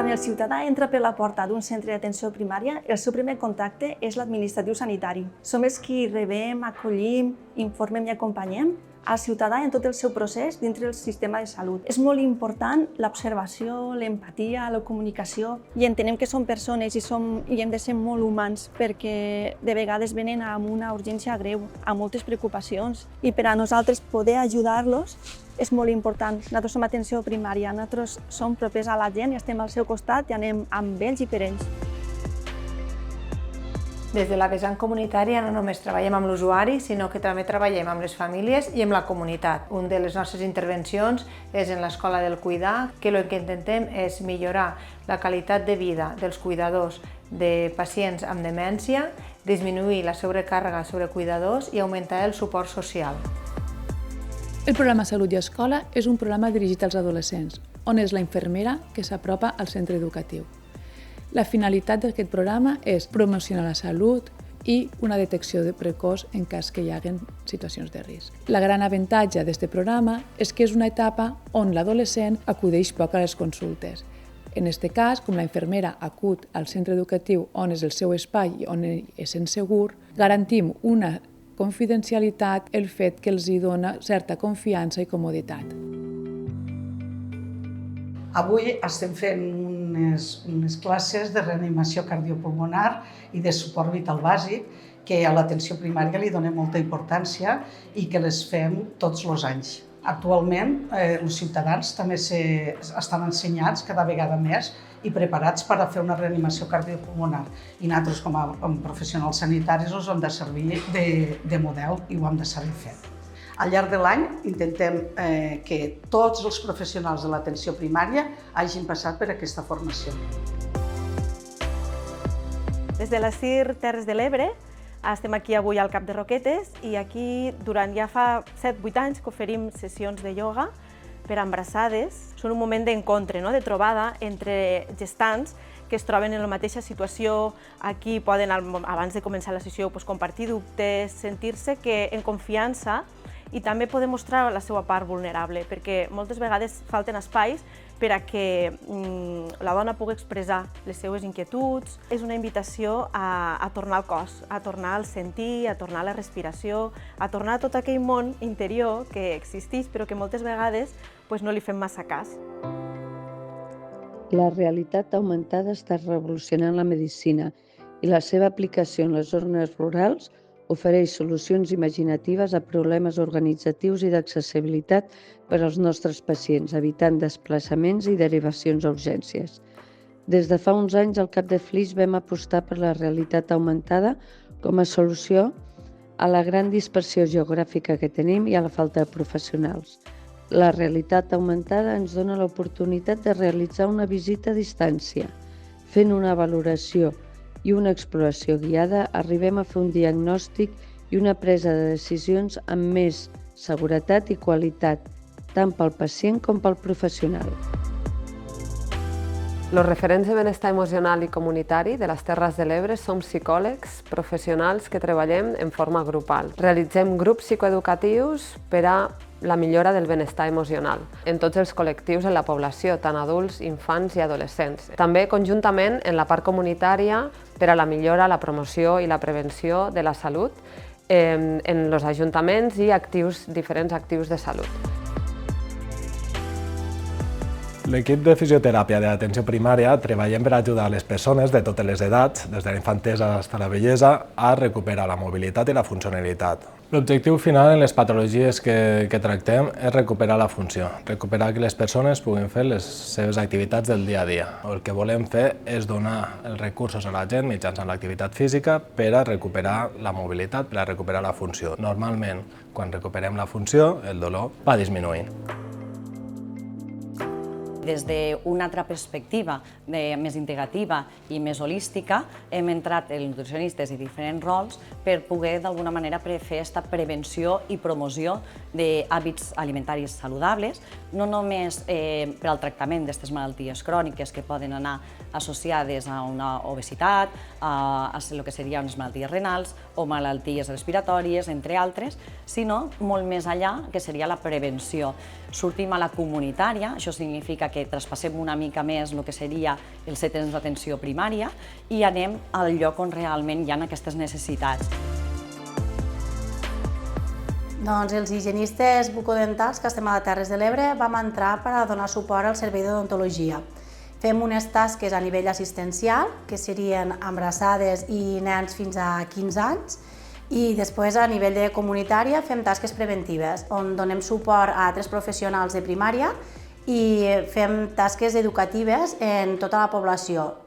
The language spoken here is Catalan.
Quan el ciutadà entra per la porta d'un centre d'atenció primària, el seu primer contacte és l'administratiu sanitari. Som els qui rebem, acollim, informem i acompanyem al ciutadà en tot el seu procés dintre del sistema de salut. És molt important l'observació, l'empatia, la comunicació i entenem que són persones i hem de ser molt humans perquè de vegades venen amb una urgència greu, amb moltes preocupacions i per a nosaltres poder ajudar-los és molt important. Nosaltres som atenció primària, nosaltres som propers a la gent i estem al seu costat i anem amb ells i per ells. Des de la vessant comunitària no només treballem amb l'usuari, sinó que també treballem amb les famílies i amb la comunitat. Una de les nostres intervencions és en l'Escola del Cuidar, que el que intentem és millorar la qualitat de vida dels cuidadors de pacients amb demència, disminuir la sobrecàrrega sobre cuidadors i augmentar el suport social. El programa Salut i Escola és un programa dirigit als adolescents, on és la infermera que s'apropa al centre educatiu. La finalitat d'aquest programa és promocionar la salut i una detecció precoç en cas que hi hagi situacions de risc. La gran avantatge d'aquest programa és que és una etapa on l'adolescent acudeix poc a les consultes. En aquest cas, com la infermera acut al centre educatiu on és el seu espai i on és segur, garantim una confidencialitat, el fet que els dona certa confiança i comoditat. Avui estem fent unes classes de reanimació cardiopulmonar i de suport vital bàsic que a l'atenció primària li donem molta importància i que les fem tots els anys. Actualment, els ciutadans també estan ensenyats cada vegada més i preparats per a fer una reanimació cardiopulmonar. I nosaltres, com a professionals sanitaris, us hem de servir de model i ho hem de saber fer. Al llarg de l'any intentem que tots els professionals de l'atenció primària hagin passat per aquesta formació. Des de la CIR Terres de l'Ebre estem aquí avui al Cap de Roquetes i aquí durant ja fa 7-8 anys que oferim sessions de ioga per a embarassades. Són un moment d'encontre, de trobada entre gestants que es troben en la mateixa situació. Aquí poden, abans de començar la sessió, compartir dubtes, sentir-se en confiança i també poder mostrar la seva part vulnerable, perquè moltes vegades falten espais per a que la dona pugui expressar les seues inquietuds. És una invitació a tornar al cos, a tornar al sentir, a tornar a la respiració, a tornar a tot aquell món interior que existeix però que moltes vegades no li fem massa cas. La realitat augmentada està revolucionant la medicina i la seva aplicació en les zones rurals ofereix solucions imaginatives a problemes organitzatius i d'accessibilitat per als nostres pacients, evitant desplaçaments i derivacions a urgències. Des de fa uns anys, al Cap de Flix vam apostar per la realitat augmentada com a solució a la gran dispersió geogràfica que tenim i a la falta de professionals. La realitat augmentada ens dona l'oportunitat de realitzar una visita a distància. Fent una valoració i una exploració guiada, arribem a fer un diagnòstic i una presa de decisions amb més seguretat i qualitat, tant pel pacient com pel professional. Els referents de benestar emocional i comunitari de les Terres de l'Ebre som psicòlegs professionals que treballem en forma grupal. Realitzem grups psicoeducatius per a la millora del benestar emocional en tots els col·lectius de la població, tant adults, infants i adolescents. També conjuntament en la part comunitària per a la millora, la promoció i la prevenció de la salut en els ajuntaments i diferents actius de salut. L'equip de fisioteràpia de l'atenció primària treballem per ajudar les persones de totes les edats, des de la infantesa fins a la vellesa, a recuperar la mobilitat i la funcionalitat. L'objectiu final en les patologies que tractem és recuperar la funció, recuperar que les persones puguin fer les seves activitats del dia a dia. El que volem fer és donar els recursos a la gent mitjançant l'activitat física per a recuperar la mobilitat, per a recuperar la funció. Normalment, quan recuperem la funció, el dolor va disminuint. Des d'una altra perspectiva més integrativa i més holística, hem entrat els nutricionistes i diferents rols per poder d'alguna manera fer aquesta prevenció i promoció d'hàbits alimentaris saludables, no només per al tractament d'aquestes malalties cròniques que poden anar associades a una obesitat, a el que serien unes malalties renals o malalties respiratòries, entre altres, sinó molt més allà, que seria la prevenció. Sortim a la comunitària, això significa que que traspassem una mica més el que seria els centres d'atenció primària i anem al lloc on realment hi ha aquestes necessitats. Doncs els higienistes bucodentals que estem a Terres de l'Ebre vam entrar per a donar suport al servei d'odontologia. Fem unes tasques a nivell assistencial, que serien embarassades i nens fins a 15 anys, i després a nivell de comunitària fem tasques preventives, on donem suport a altres professionals de primària i fem tasques educatives en tota la població.